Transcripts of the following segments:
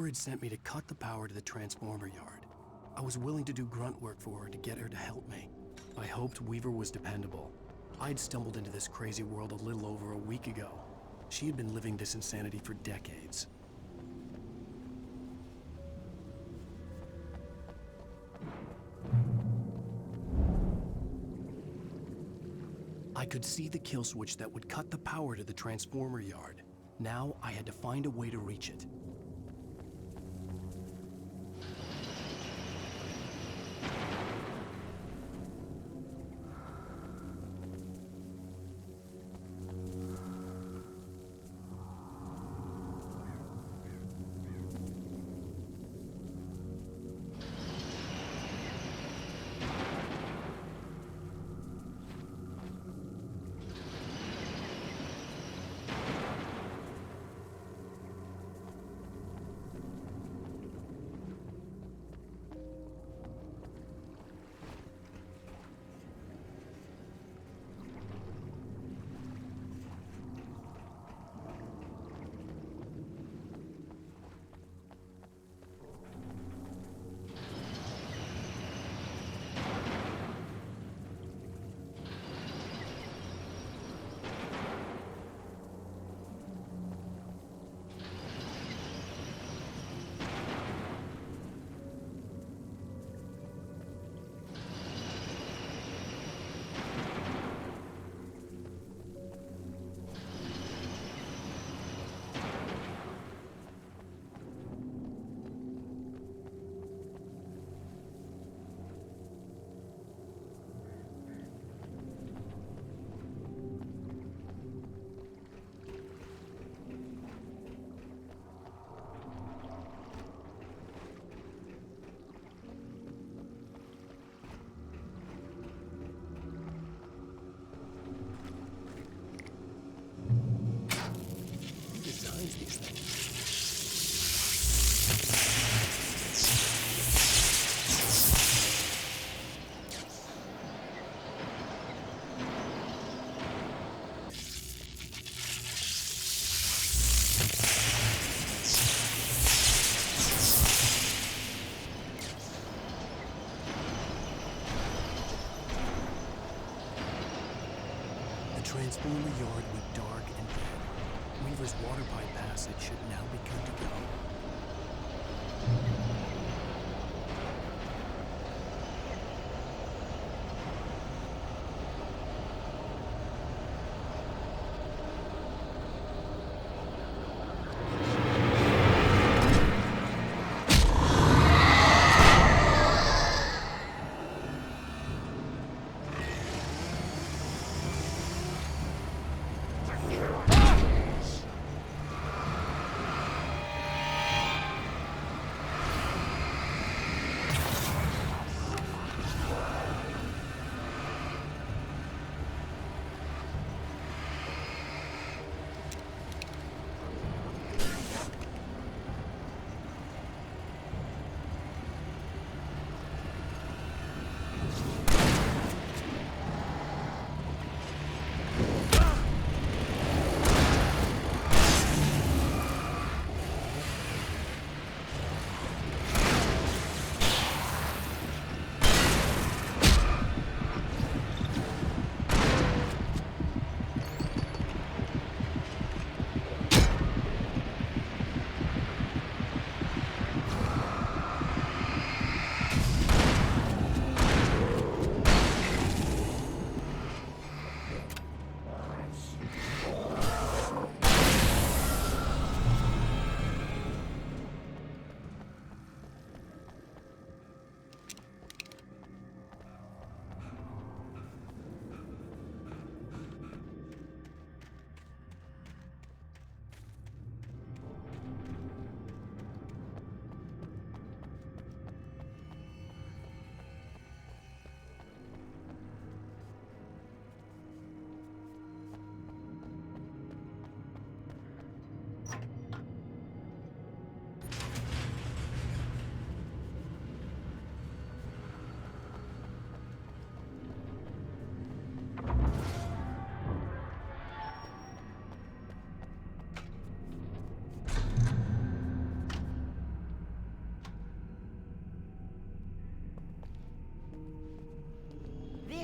had sent me to cut the power to the transformer yard. I was willing to do grunt work for her to get her to help me. I hoped Weaver was dependable. I'd stumbled into this crazy world a little over a week ago. She had been living this insanity for decades. I could see the kill switch that would cut the power to the transformer yard. Now I had to find a way to reach it. The transformer yard went dark and dead. Weaver's water pipe passage should now be good to go.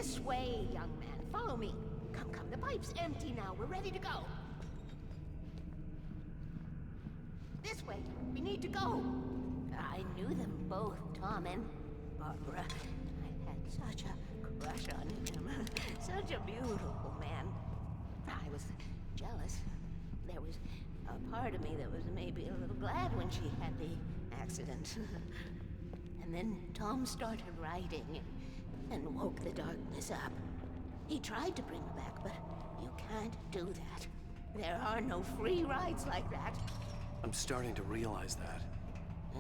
This way, young man. Follow me. Come, come. The pipe's empty now. We're ready to go. This way. We need to go. I knew them both, Tom and Barbara. I had such a crush on him. Such a beautiful man. I was jealous. There was a part of me that was maybe a little glad when she had the accident. And then Tom started writing and woke the darkness up. He tried to bring her back, but you can't do that. There are no free rides like that. I'm starting to realize that.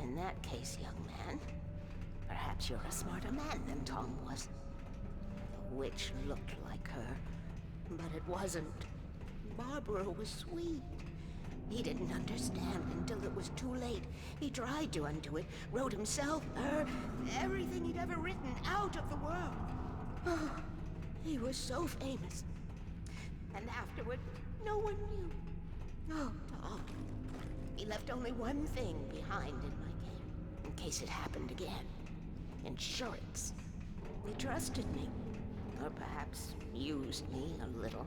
In that case, young man, perhaps you're a smarter man than Tom was. The witch looked like her, but it wasn't. Barbara was sweet. He didn't understand until it was too late. He tried to undo it, wrote himself, her, everything he'd ever written out of the world. Oh, he was so famous. And afterward, no one knew. Oh, Tom. He left only one thing behind in my care, in case it happened again. Insurance. He trusted me. Or perhaps used me a little.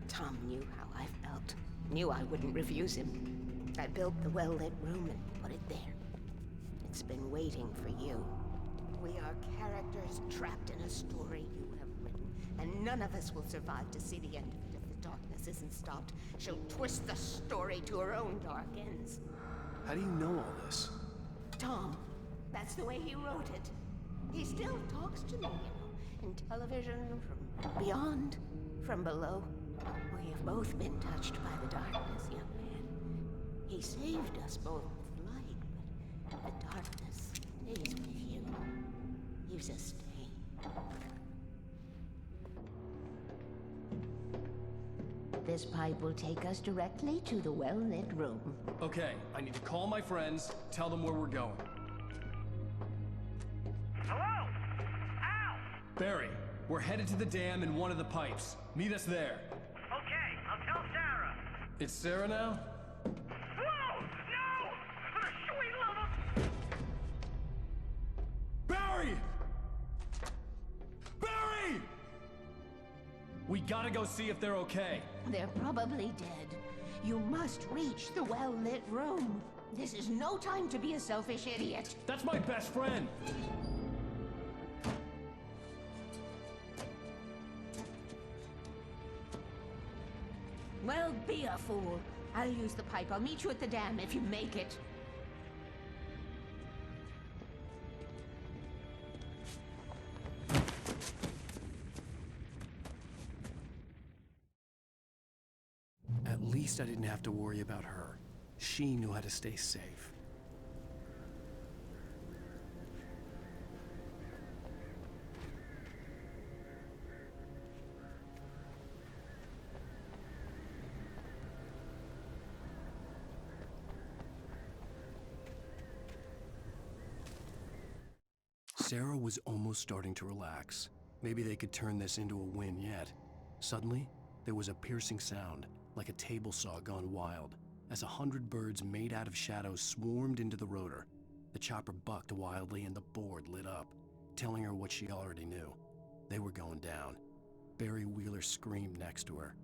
Tom knew how I felt. Knew I wouldn't refuse him. I built the well-lit room and put it there. It's been waiting for you. We are characters trapped in a story you have written, and none of us will survive to see the end of it if the darkness isn't stopped. She'll twist the story to her own dark ends. How do you know all this? Tom, that's the way he wrote it. He still talks to me, you know, in television, from beyond, from below. We have both been touched by the darkness, young man. He saved us both with light, but the darkness stays with you. You sustain. This pipe will take us directly to the well-lit room. Okay, I need to call my friends, tell them where we're going. Hello? Al! Barry, we're headed to the dam in one of the pipes. Meet us there. Okay, I'll tell Sarah. It's Sarah now? Whoa! No! For the sweet love of... Barry! Barry! We gotta go see if they're okay. They're probably dead. You must reach the well-lit room. This is no time to be a selfish idiot. That's my best friend. Well, be a fool. I'll use the pipe. I'll meet you at the dam if you make it. At least I didn't have to worry about her. She knew how to stay safe. Sarah was almost starting to relax. Maybe they could turn this into a win yet. Suddenly, there was a piercing sound, like a table saw gone wild, as 100 birds made out of shadows swarmed into the rotor. The chopper bucked wildly and the board lit up, telling her what she already knew. They were going down. Barry Wheeler screamed next to her.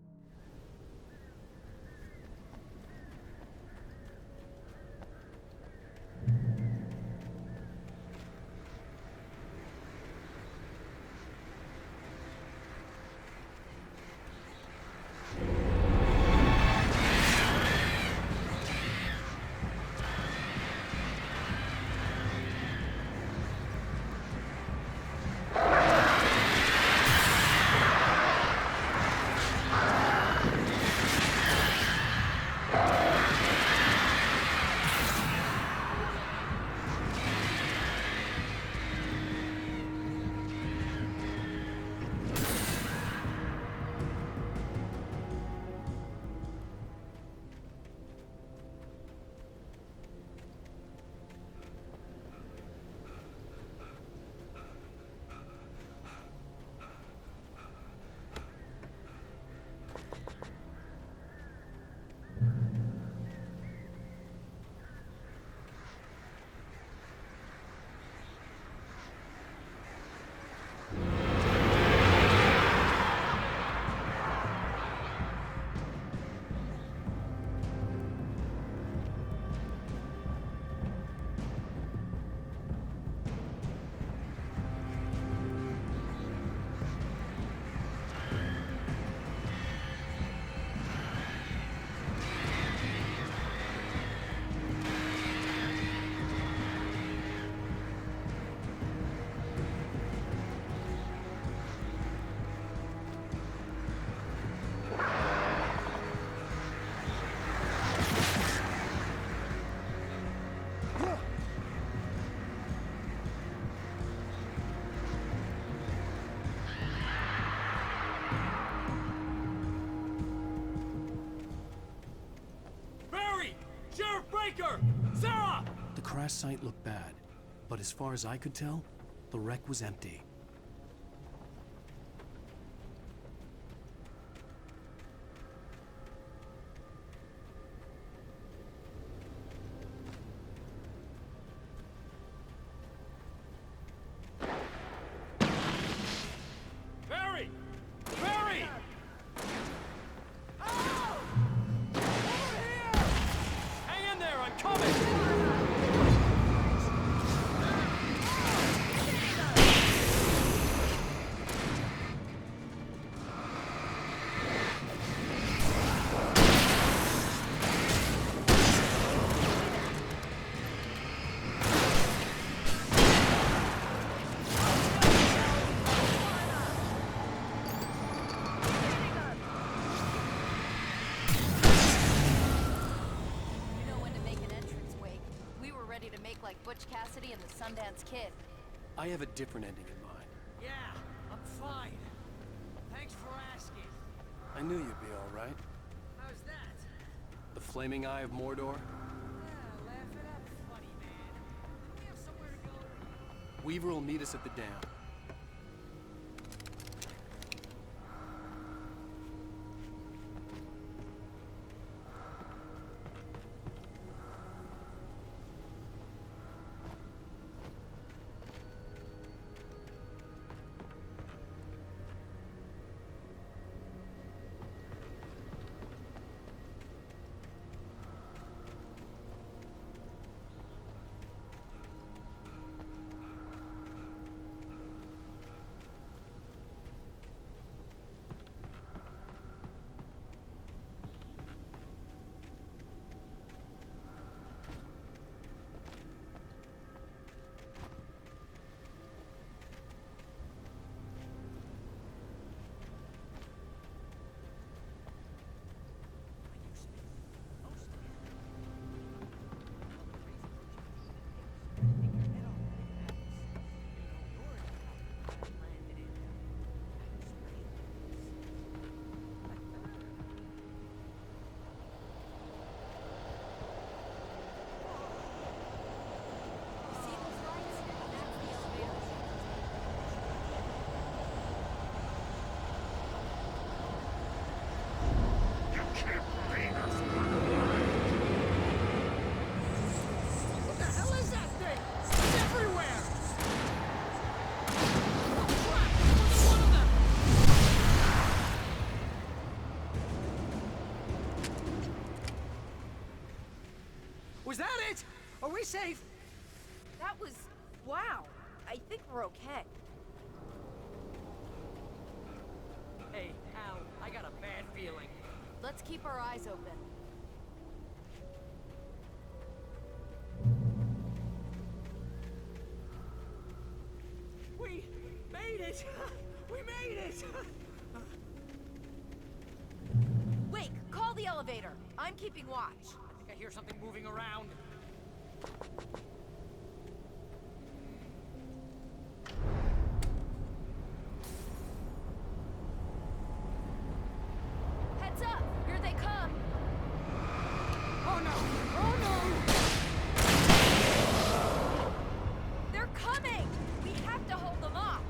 crash site looked bad, but as far as I could tell, the wreck was empty. Barry! Barry! Hang in there, I'm coming! You know when to make an entrance, Wake. We were ready to make like Butch Cassidy and the Sundance Kid. I have a different ending in mind. Yeah, I'm fine. Thanks for asking. I knew you'd be all right. How's that? The flaming eye of Mordor? Yeah, laugh it up, funny man. Do we have somewhere to go? Weaver will meet us at the dam. See those lights? That's the elevator. You can't blame us. What the hell is that thing? It's everywhere! Oh, crap! What's one of them? Was that it? Are we safe? That was... wow. I think we're okay. Hey, Al, I got a bad feeling. Let's keep our eyes open. We made it! We made it! Wake, call the elevator. I'm keeping watch. I think I hear something moving around. Heads up! Here they come! Oh no! Oh no! They're coming! We have to hold them off!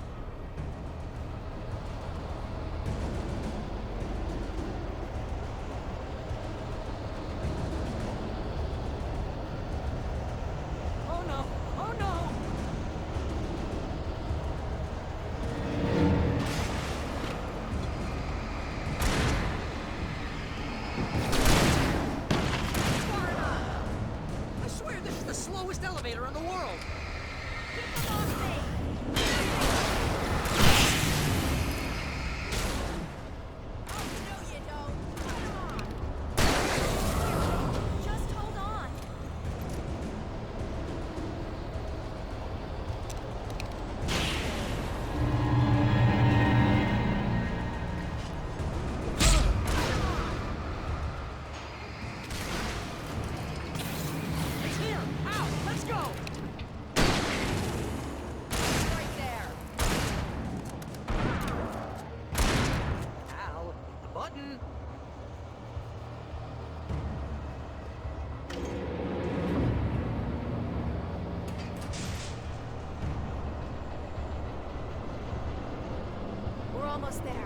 almost there.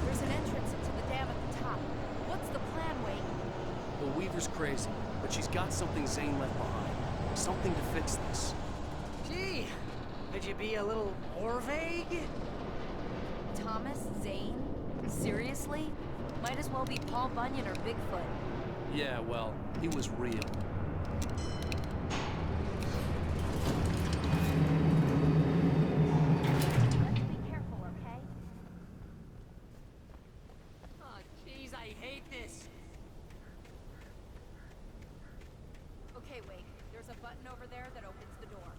There's an entrance into the dam at the top. What's the plan, Wade? Well, Weaver's crazy, but she's got something Zane left behind. Something to fix this. Gee, could you be a little more vague? Thomas Zane? Seriously? Might as well be Paul Bunyan or Bigfoot. Yeah, well, he was real. Let's be careful, okay? Oh, jeez, I hate this. Okay, Wade. There's a button over there that opens the door.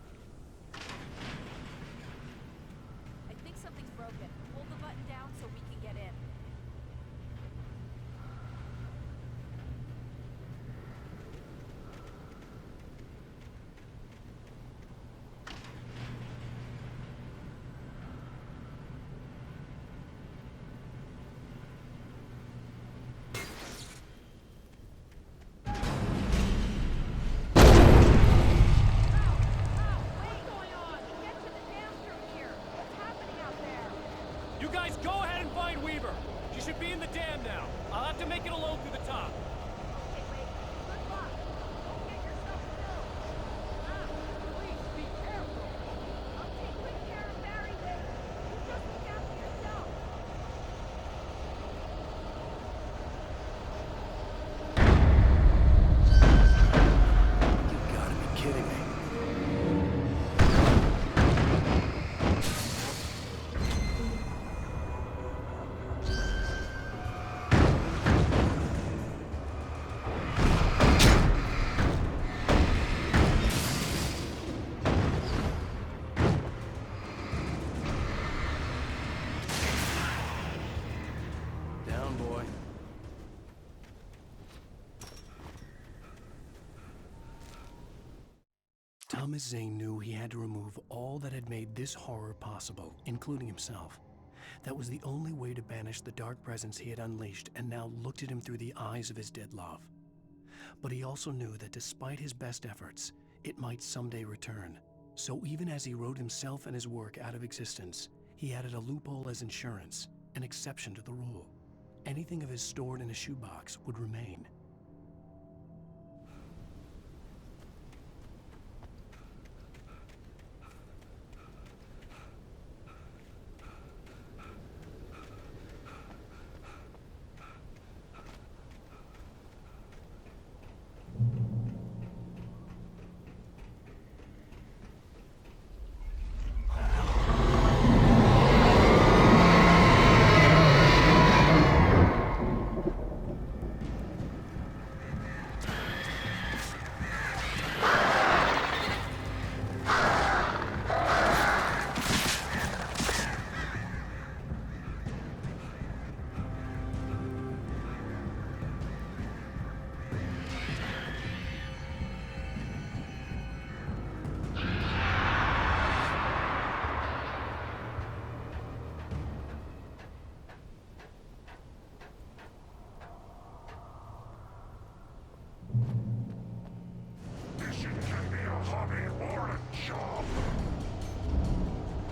I think something's broken. Hold the button down so we can get in. You guys go ahead and find Weaver. She should be in the dam now. I'll have to make it alone through the top. Okay, Wade. Good luck. Don't get yourself killed. Please be careful. I'll take good care of Barry, Wade. You just look after yourself. You gotta be kidding me. Down, boy. Thomas Zane knew he had to remove all that had made this horror possible, including himself. That was the only way to banish the dark presence he had unleashed and now looked at him through the eyes of his dead love. But he also knew that despite his best efforts, it might someday return. So even as he wrote himself and his work out of existence, he added a loophole as insurance, an exception to the rule. Anything of his stored in a shoebox would remain.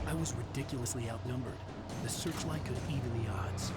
I was ridiculously outnumbered. The searchlight could even the odds.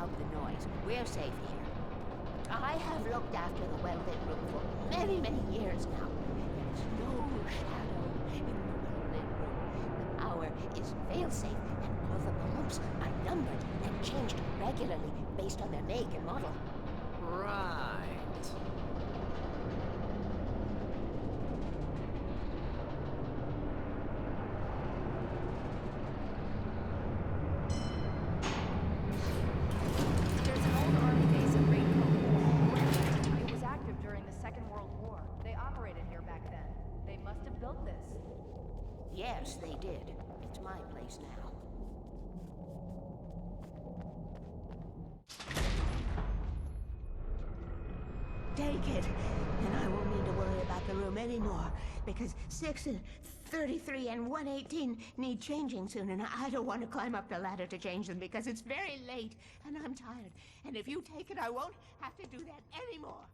about the noise. We're safe here. I have looked after the well-lit room for many, many years now. There's no shadow in the well-lit room. The power is fail-safe, and all the bulbs are numbered and changed regularly based on their make and model. Right. There's an old army base in Raincoat. It was active during the Second World War. They operated here back then. They must have built this. Yes, they did. It's my place now. Take it, and I won't need to worry about the room anymore, because 6 and 33 and 118 need changing soon, and I don't want to climb up the ladder to change them because it's very late, and I'm tired. And if you take it, I won't have to do that anymore.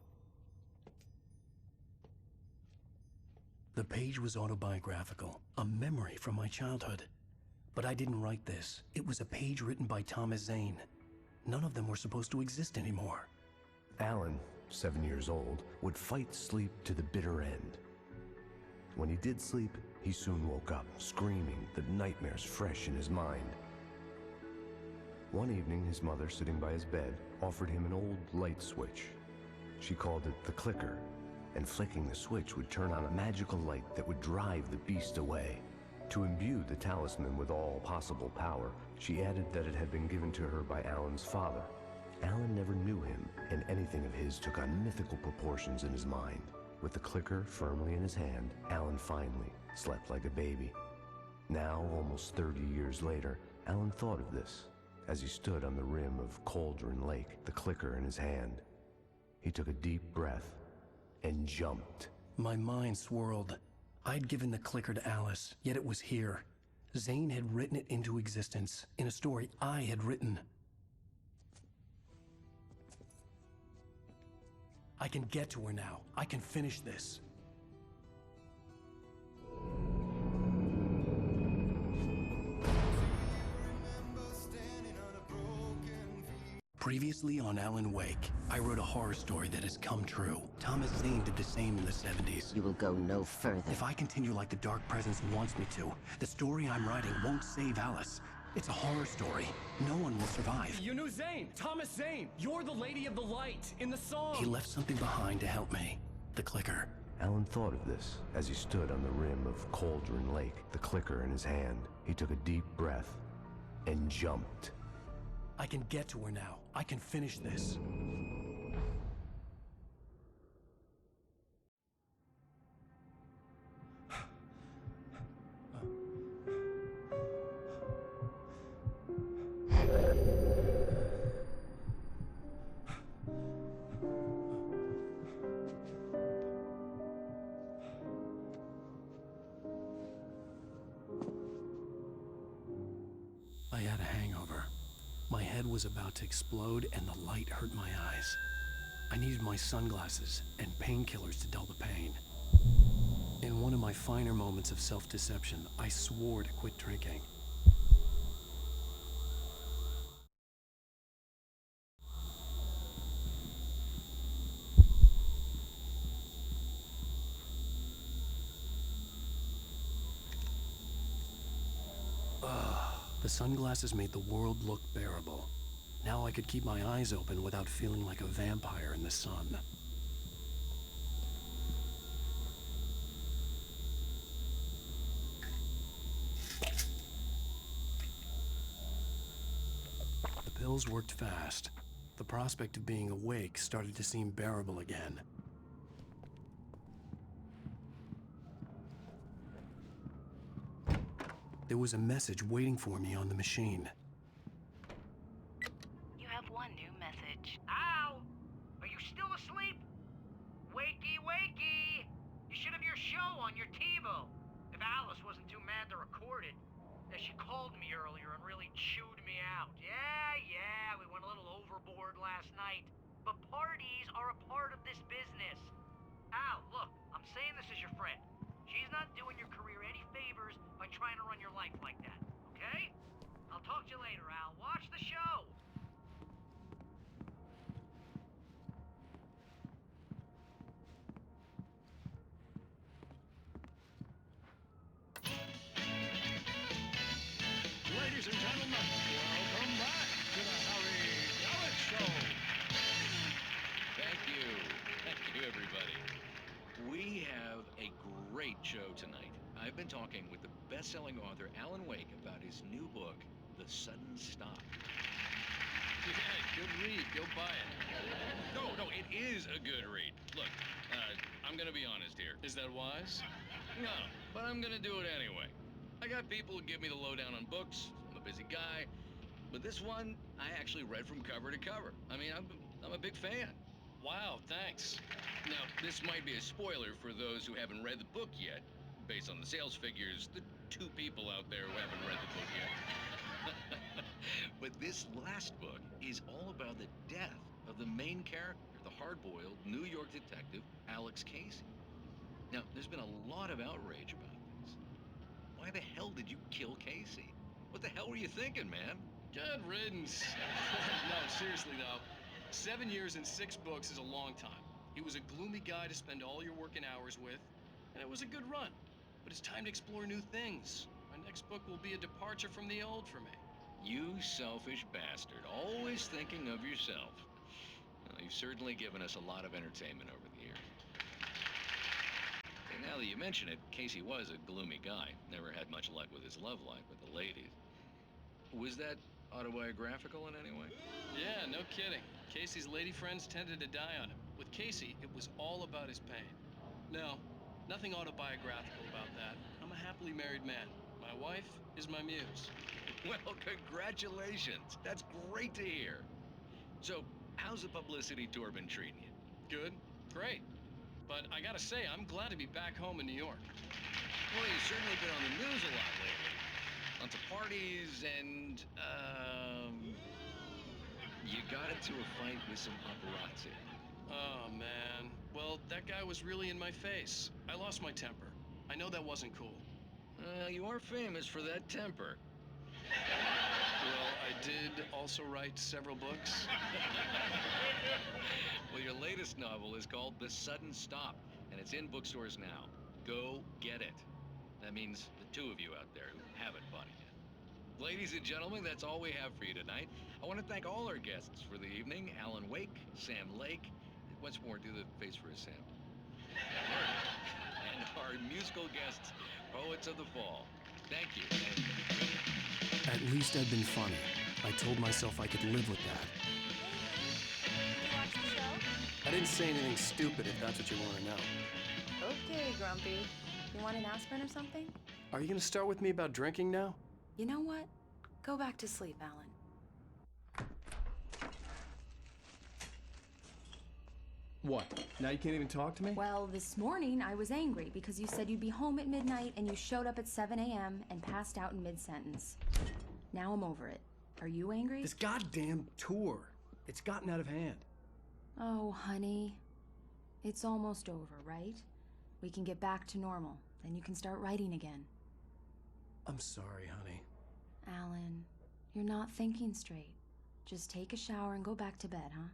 The page was autobiographical, a memory from my childhood. But I didn't write this. It was a page written by Thomas Zane. None of them were supposed to exist anymore. Alan, 7 years old, would fight sleep to the bitter end. When he did sleep, he soon woke up, screaming, the nightmares fresh in his mind. One evening, his mother, sitting by his bed, offered him an old light switch. She called it the clicker, and flicking the switch would turn on a magical light that would drive the beast away. To imbue the talisman with all possible power, she added that it had been given to her by Alan's father. Alan never knew him, and anything of his took on mythical proportions in his mind. With the clicker firmly in his hand, Alan finally slept like a baby. Now, almost 30 years later, Alan thought of this as he stood on the rim of Cauldron Lake, the clicker in his hand. He took a deep breath and jumped. My mind swirled. I'd given the clicker to Alice, yet it was here. Zane had written it into existence, in a story I had written. I can get to her now. I can finish this. Previously on Alan Wake, I wrote a horror story that has come true. Thomas Zane did the same in the 70s. You will go no further. If I continue like the Dark Presence wants me to, the story I'm writing won't save Alice. It's a horror story. No one will survive. You knew Zane! Thomas Zane! You're the Lady of the Light in the song! He left something behind to help me. The clicker. Alan thought of this as he stood on the rim of Cauldron Lake, the clicker in his hand. He took a deep breath and jumped. I can get to her now. I can finish this. I had a hangover. My head was about to explode and the light hurt my eyes. I needed my sunglasses and painkillers to dull the pain. In one of my finer moments of self-deception, I swore to quit drinking. The sunglasses made the world look bearable. Now I could keep my eyes open without feeling like a vampire in the sun. The pills worked fast. The prospect of being awake started to seem bearable again. There was a message waiting for me on the machine. You have one new message. Al! Are you still asleep? Wakey, wakey! You should have your show on your TiVo. If Alice wasn't too mad to record it. She called me earlier and really chewed me out. Yeah, we went a little overboard last night. But parties are a part of this business. Al, look, I'm saying this as your friend. She's not doing your career any favors by trying to run your life like that, okay? I'll talk to you later, Al. Watch the show! everybody. We have a great show tonight. I've been talking with the best-selling author Alan Wake about his new book, The Sudden Stop. Yeah, good read. Go buy it. No, it is a good read. Look, I'm gonna be honest here. Is that wise? No, but I'm gonna do it anyway. I got people who give me the lowdown on books. I'm a busy guy. But this one, I actually read from cover to cover. I mean, I'm a big fan. Wow, thanks. Now, this might be a spoiler for those who haven't read the book yet. Based on the sales figures, the 2 people out there who haven't read the book yet. But this last book is all about the death of the main character, the hard-boiled New York detective, Alex Casey. Now, there's been a lot of outrage about this. Why the hell did you kill Casey? What the hell were you thinking, man? Good riddance. No, seriously though, 7 years and 6 books is a long time. He was a gloomy guy to spend all your working hours with, and it was a good run. But it's time to explore new things. My next book will be a departure from the old for me. You selfish bastard, always thinking of yourself. Well, you've certainly given us a lot of entertainment over the years. And now that you mention it, Casey was a gloomy guy. Never had much luck with his love life with the ladies. Was that autobiographical in any way? Yeah, no kidding. Casey's lady friends tended to die on him. With Casey, it was all about his pain. No, nothing autobiographical about that. I'm a happily married man. My wife is my muse. Well, congratulations. That's great to hear. So, how's the publicity tour been treating you? Good, great. But I gotta say, I'm glad to be back home in New York. Well, you've certainly been on the news a lot lately. Lots of parties and, you got into a fight with some paparazzi. Oh, man. Well, that guy was really in my face. I lost my temper. I know that wasn't cool. You are famous for that temper. Well, I did also write several books. Well, your latest novel is called The Sudden Stop, and it's in bookstores now. Go get it. That means the 2 of you out there who haven't bought it yet. Ladies and gentlemen, that's all we have for you tonight. I want to thank all our guests for the evening. Alan Wake, Sam Lake. Once more, do the face for a Sam. And our musical guests, Poets of the Fall. Thank you. At least I'd been funny. I told myself I could live with that. You watch the show? I didn't say anything stupid, if that's what you want to know. Okay, Grumpy. You want an aspirin or something? Are you going to start with me about drinking now? You know what? Go back to sleep, Alan. What? Now you can't even talk to me? Well, this morning I was angry because you said you'd be home at midnight and you showed up at 7 a.m. and passed out in mid-sentence. Now I'm over it. Are you angry? This goddamn tour. It's gotten out of hand. Oh, honey. It's almost over, right? We can get back to normal. Then you can start writing again. I'm sorry, honey. Alan, you're not thinking straight. Just take a shower and go back to bed, huh?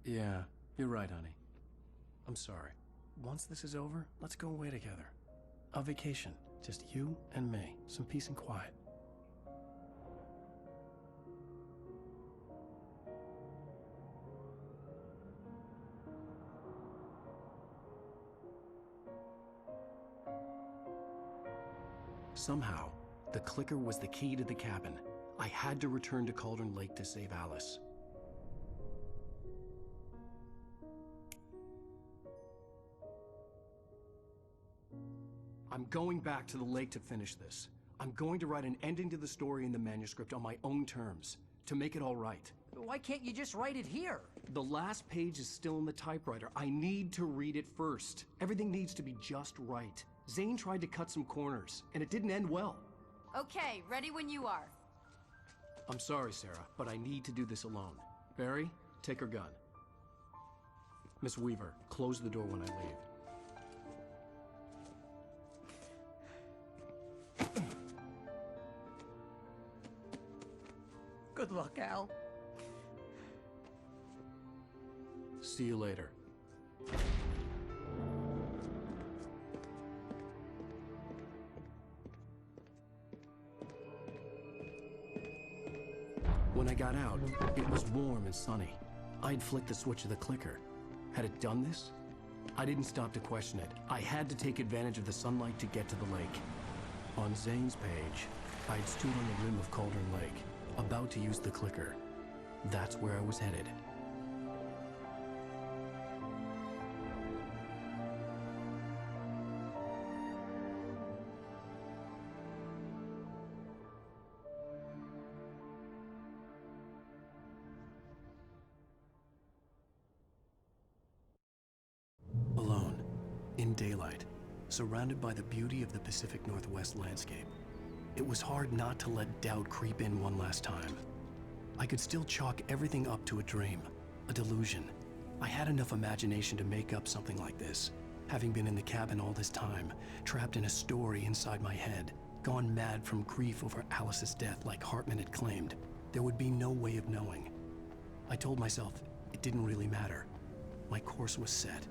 Yeah, you're right, honey. I'm sorry. Once this is over, let's go away together. A vacation. Just you and me. Some peace and quiet. Somehow, the clicker was the key to the cabin. I had to return to Cauldron Lake to save Alice. I'm going back to the lake to finish this. I'm going to write an ending to the story in the manuscript on my own terms, to make it all right. Why can't you just write it here? The last page is still in the typewriter. I need to read it first. Everything needs to be just right. Zane tried to cut some corners, and it didn't end well. Okay, ready when you are. I'm sorry, Sarah, but I need to do this alone. Barry, take her gun. Miss Weaver, close the door when I leave. Good luck, Al. See you later. When I got out, it was warm and sunny. I'd flicked the switch of the clicker. Had it done this? I didn't stop to question it. I had to take advantage of the sunlight to get to the lake. On Zane's page, I'd stood on the rim of Cauldron Lake, about to use the clicker. That's where I was headed. Alone, in daylight, surrounded by the beauty of the Pacific Northwest landscape, it was hard not to let doubt creep in one last time. I could still chalk everything up to a dream, a delusion. I had enough imagination to make up something like this, having been in the cabin all this time, trapped in a story inside my head, gone mad from grief over Alice's death like Hartman had claimed. There would be no way of knowing. I told myself it didn't really matter. My course was set.